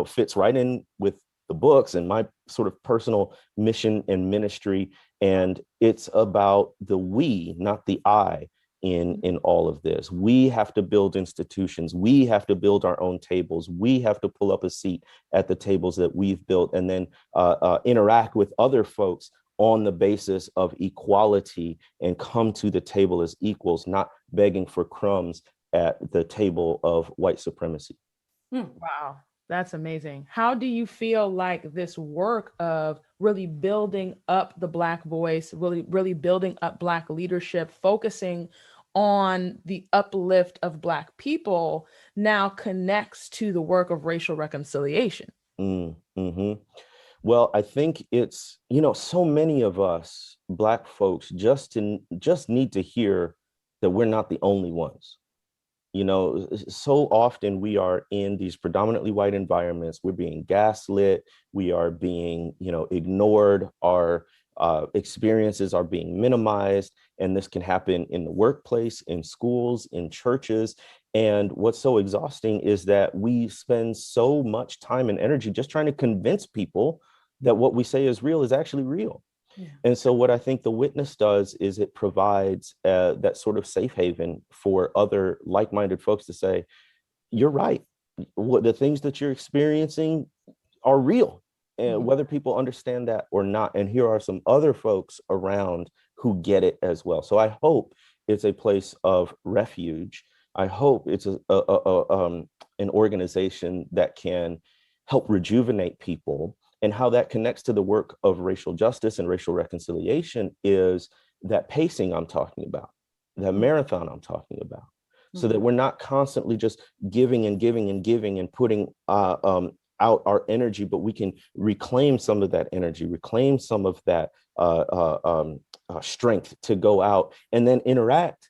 C: fits right in with the books and my sort of personal mission and ministry. And it's about the we, not the I, in all of this. We have to build institutions. We have to build our own tables. We have to pull up a seat at the tables that we've built, and then interact with other folks on the basis of equality and come to the table as equals, not begging for crumbs at the table of white supremacy.
A: Wow, that's amazing. How do you feel like this work of really building up the Black voice, really building up Black leadership, focusing on the uplift of Black people now connects to the work of racial reconciliation?
C: Well, I think it's, so many of us Black folks just need to hear that we're not the only ones. So often we are in these predominantly white environments. We're being gaslit. We are being, ignored. Our experiences are being minimized. And this can happen in the workplace, in schools, in churches. And what's so exhausting is that we spend so much time and energy just trying to convince people that what we say is real is actually real. Yeah. And so what I think the Witness does is it provides that sort of safe haven for other like-minded folks to say, you're right. The things that you're experiencing are real. and whether people understand that or not. And here are some other folks around who get it as well. So I hope it's a place of refuge. I hope it's an organization that can help rejuvenate people. And how that connects to the work of racial justice and racial reconciliation is that pacing I'm talking about, that marathon I'm talking about, so that we're not constantly just giving and giving and giving and putting out our energy, but we can reclaim some of that energy, reclaim some of that strength to go out and then interact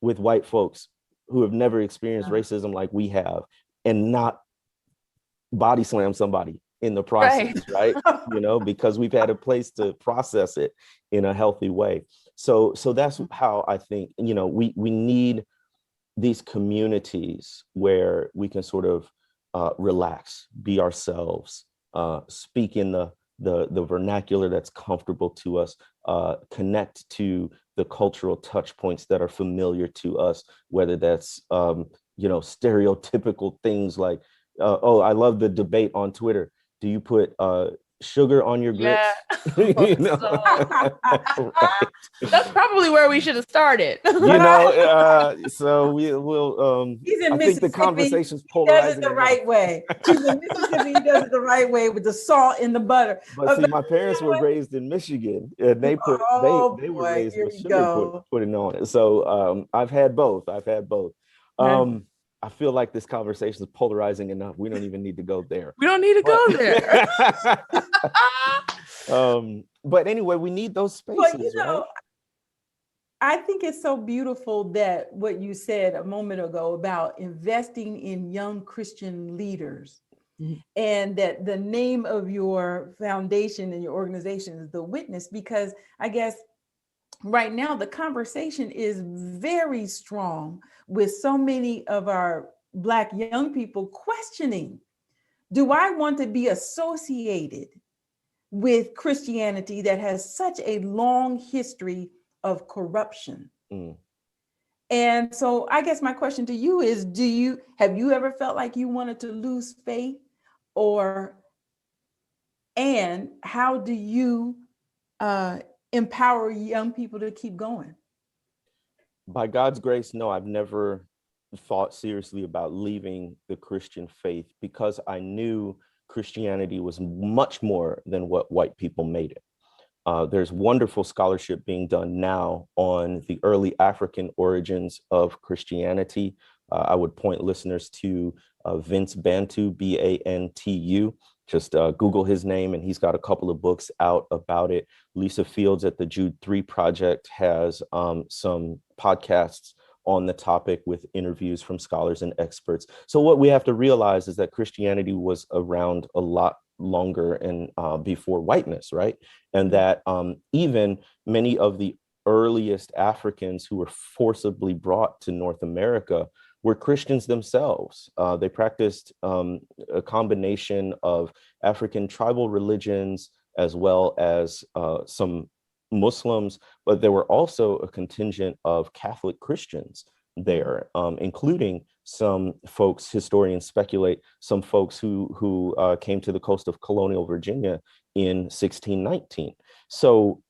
C: with white folks who have never experienced racism like we have, and not body slam somebody in the process, right? You know, because we've had a place to process it in a healthy way. So that's how I think, you know, we need these communities where we can sort of relax, be ourselves, speak in the vernacular that's comfortable to us, connect to the cultural touch points that are familiar to us, whether that's, you know, stereotypical things like, oh, I love the debate on Twitter. Do you put sugar on your grits? You know?
A: Right. That's probably where we should have started.
C: You know, so we will.
B: He's in
C: I think the conversation's polarizing.
B: He does it the right way. He's in Mississippi. He does it the right way with the salt in the butter.
C: But see, my parents were raised in Michigan, and they put they were raised with sugar putting on it. So I've had both. I feel like this conversation is polarizing enough. We don't even need to go there.
A: We don't need to go there.
C: But anyway, we need those spaces,
B: but, you know, right? I think it's so beautiful that what you said a moment ago about investing in young Christian leaders, and that the name of your foundation and your organization is The Witness, because I guess right now the conversation is very strong with so many of our Black young people questioning, do I want to be associated with Christianity that has such a long history of corruption? And so I guess my question to you is, have you ever felt like you wanted to lose faith, and how do you empower young people to keep going?
C: By God's grace, no, I've never thought seriously about leaving the Christian faith, because I knew Christianity was much more than what white people made it. There's wonderful scholarship being done now on the early African origins of Christianity. I would point listeners to Vince Bantu, Bantu. Just Google his name, and he's got a couple of books out about it. Lisa Fields at the Jude 3 Project has some podcasts on the topic with interviews from scholars and experts. So what we have to realize is that Christianity was around a lot longer and before whiteness, right? And that even many of the earliest Africans who were forcibly brought to North America were Christians themselves. They practiced a combination of African tribal religions as well as some Muslims, but there were also a contingent of Catholic Christians there, including some folks, historians speculate, some folks who came to the coast of colonial Virginia in 1619. So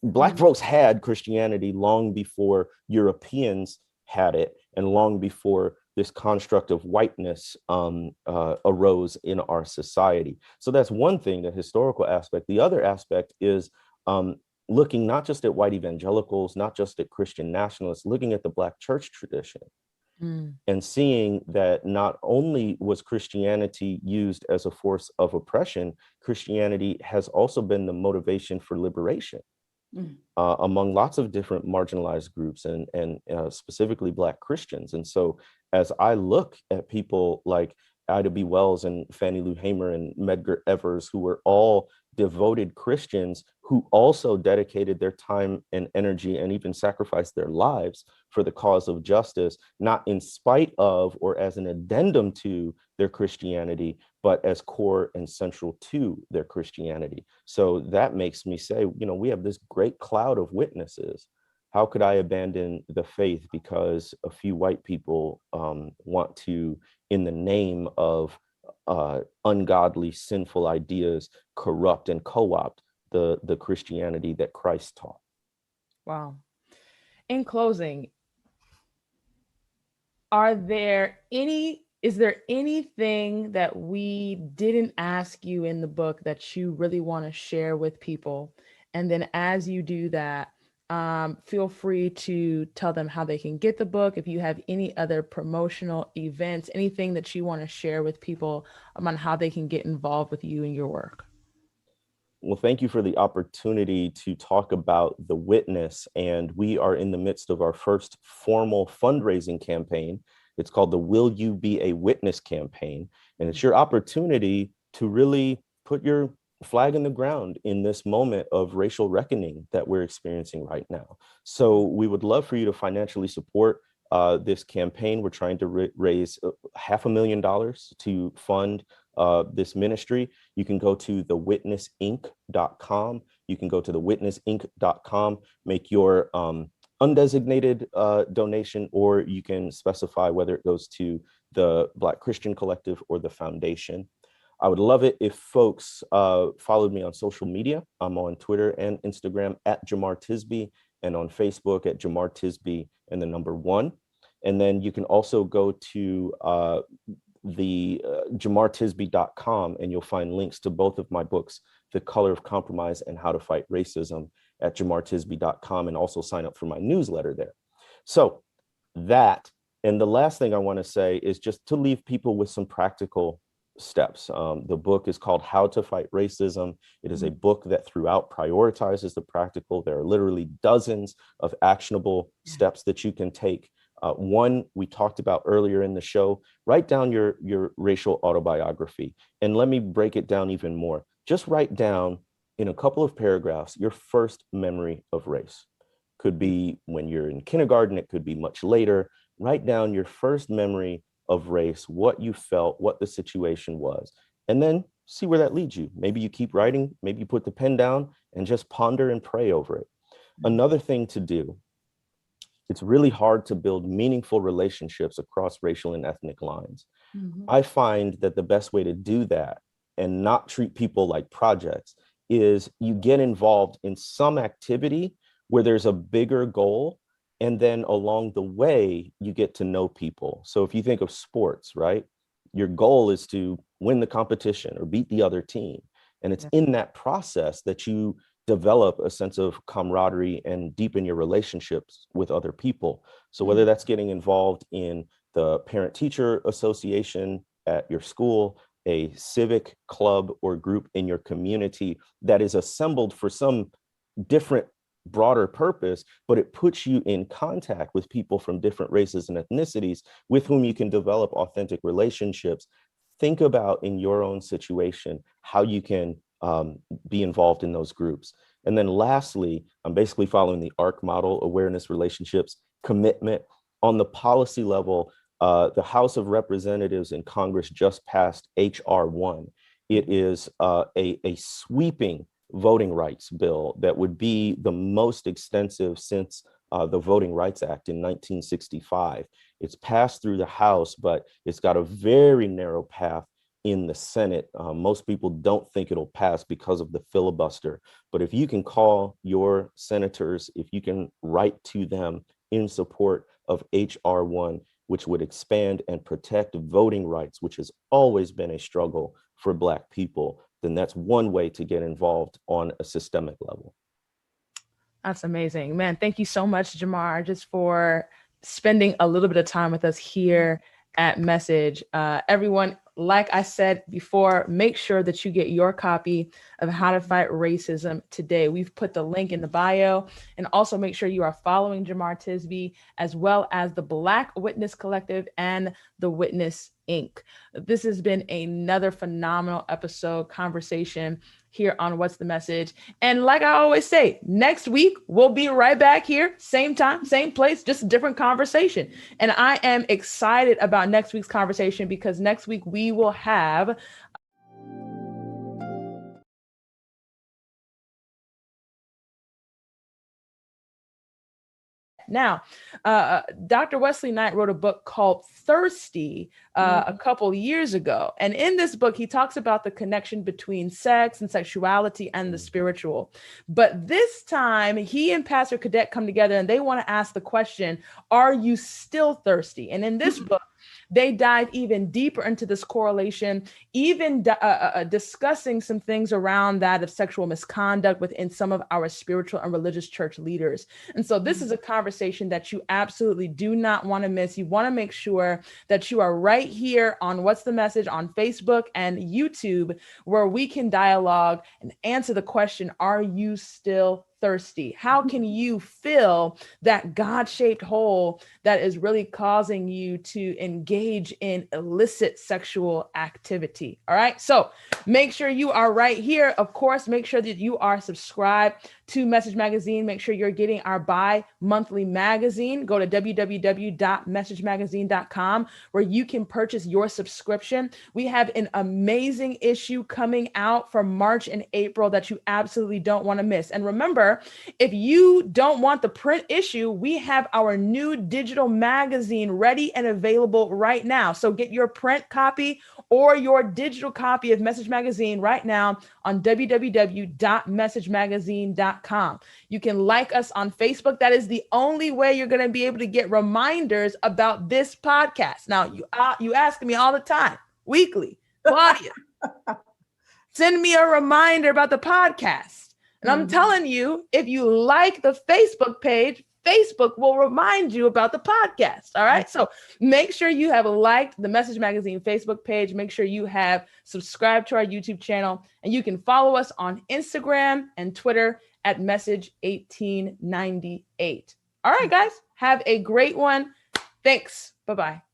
C: Black folks had Christianity long before Europeans had it, and long before this construct of whiteness arose in our society. So that's one thing, the historical aspect. The other aspect is looking not just at white evangelicals, not just at Christian nationalists, looking at the Black church tradition and seeing that not only was Christianity used as a force of oppression, Christianity has also been the motivation for liberation among lots of different marginalized groups, and specifically Black Christians. And so as I look at people like Ida B. Wells and Fannie Lou Hamer and Medgar Evers, who were all devoted Christians who also dedicated their time and energy and even sacrificed their lives for the cause of justice, not in spite of or as an addendum to their Christianity, but as core and central to their Christianity. So that makes me say, you know, we have this great cloud of witnesses. How could I abandon the faith because a few white people want to, in the name of ungodly, sinful ideas corrupt and co-opt the Christianity that Christ taught.
A: Wow. In closing, is there anything that we didn't ask you in the book that you really want to share with people? And then as you do that, feel free to tell them how they can get the book. If you have any other promotional events, anything that you want to share with people on how they can get involved with you and your work.
C: Well, thank you for the opportunity to talk about The Witness. And we are in the midst of our first formal fundraising campaign. It's called the Will You Be a Witness campaign. And it's your opportunity to really put your flag in the ground in this moment of racial reckoning that we're experiencing right now. So we would love for you to financially support this campaign. We're trying to raise $500,000 to fund this ministry. You can go to thewitnessinc.com. You can go to thewitnessinc.com, make your undesignated donation, or you can specify whether it goes to the Black Christian Collective or the foundation. I would love it if folks followed me on social media. I'm on Twitter and Instagram at Jemar Tisby, and on Facebook at Jemar Tisby and the number 1. And then you can also go to the jemartisby.com, and you'll find links to both of my books, The Color of Compromise and How to Fight Racism, at jemartisby.com, and also sign up for my newsletter there. So that, and the last thing I want to say is just to leave people with some practical steps. The book is called How to Fight Racism. It is a book that throughout prioritizes the practical. There are literally dozens of actionable steps that you can take. One we talked about earlier in the show: write down your racial autobiography. And let me break it down even more. Just write down in a couple of paragraphs your first memory of race. Could be when you're in kindergarten, it could be much later. Write down your first memory of race, what you felt, what the situation was, and then see where that leads you. Maybe you keep writing, maybe you put the pen down and just ponder and pray over it. Another thing to do: it's really hard to build meaningful relationships across racial and ethnic lines. I find that the best way to do that and not treat people like projects is you get involved in some activity where there's a bigger goal, and then along the way, you get to know people. So if you think of sports, right? Your goal is to win the competition or beat the other team. And it's in that process that you develop a sense of camaraderie and deepen your relationships with other people. So whether that's getting involved in the parent-teacher association at your school, a civic club or group in your community that is assembled for some different broader purpose, but it puts you in contact with people from different races and ethnicities with whom you can develop authentic relationships. Think about, in your own situation, how you can be involved in those groups. And then lastly, I'm basically following the ARC model: awareness, relationships, commitment. On the policy level, the House of Representatives in Congress just passed H.R. 1. It is a sweeping voting rights bill that would be the most extensive since the Voting Rights Act in 1965. It's passed through the House, but it's got a very narrow path in the Senate. Most people don't think it'll pass because of the filibuster. But if you can call your senators, if you can write to them in support of H.R. 1, which would expand and protect voting rights, which has always been a struggle for Black people, then that's one way to get involved on a systemic level.
A: That's amazing, man. Thank you so much, Jamar, just for spending a little bit of time with us here at Message. Everyone, like I said before, make sure that you get your copy of How to Fight Racism today. We've put the link in the bio, and also make sure you are following Jemar Tisby, as well as the Black Witness Collective and the Witness Inc. This has been another phenomenal conversation here on What's the Message. And like I always say, next week, we'll be right back here, same time, same place, just a different conversation. And I am excited about next week's conversation because next week we will have Now, Dr. Wesley Knight wrote a book called Thirsty a couple years ago. And in this book, he talks about the connection between sex and sexuality and the spiritual. But this time, he and Pastor Cadet come together and they want to ask the question, are you still thirsty? And in this book, they dive even deeper into this correlation, even discussing some things around that of sexual misconduct within some of our spiritual and religious church leaders. And so this is a conversation that you absolutely do not want to miss. You want to make sure that you are right here on What's the Message on Facebook and YouTube, where we can dialogue and answer the question, are you still thirsty? How can you fill that God-shaped hole that is really causing you to engage in illicit sexual activity? All right. So make sure you are right here. Of course, make sure that you are subscribed to Message Magazine. Make sure you're getting our bi-monthly magazine. Go to www.messagemagazine.com where you can purchase your subscription. We have an amazing issue coming out for March and April that you absolutely don't want to miss. And remember, if you don't want the print issue, we have our new digital magazine ready and available right now. So get your print copy or your digital copy of Message Magazine right now on www.messagemagazine.com. You can like us on Facebook. That is the only way you're going to be able to get reminders about this podcast. Now, you ask me all the time, weekly, Claudia, send me a reminder about the podcast. And I'm telling you, if you like the Facebook page, Facebook will remind you about the podcast. All right. So make sure you have liked the Message Magazine Facebook page. Make sure you have subscribed to our YouTube channel, and you can follow us on Instagram and Twitter at Message1898. All right, guys, have a great one. Thanks. Bye-bye.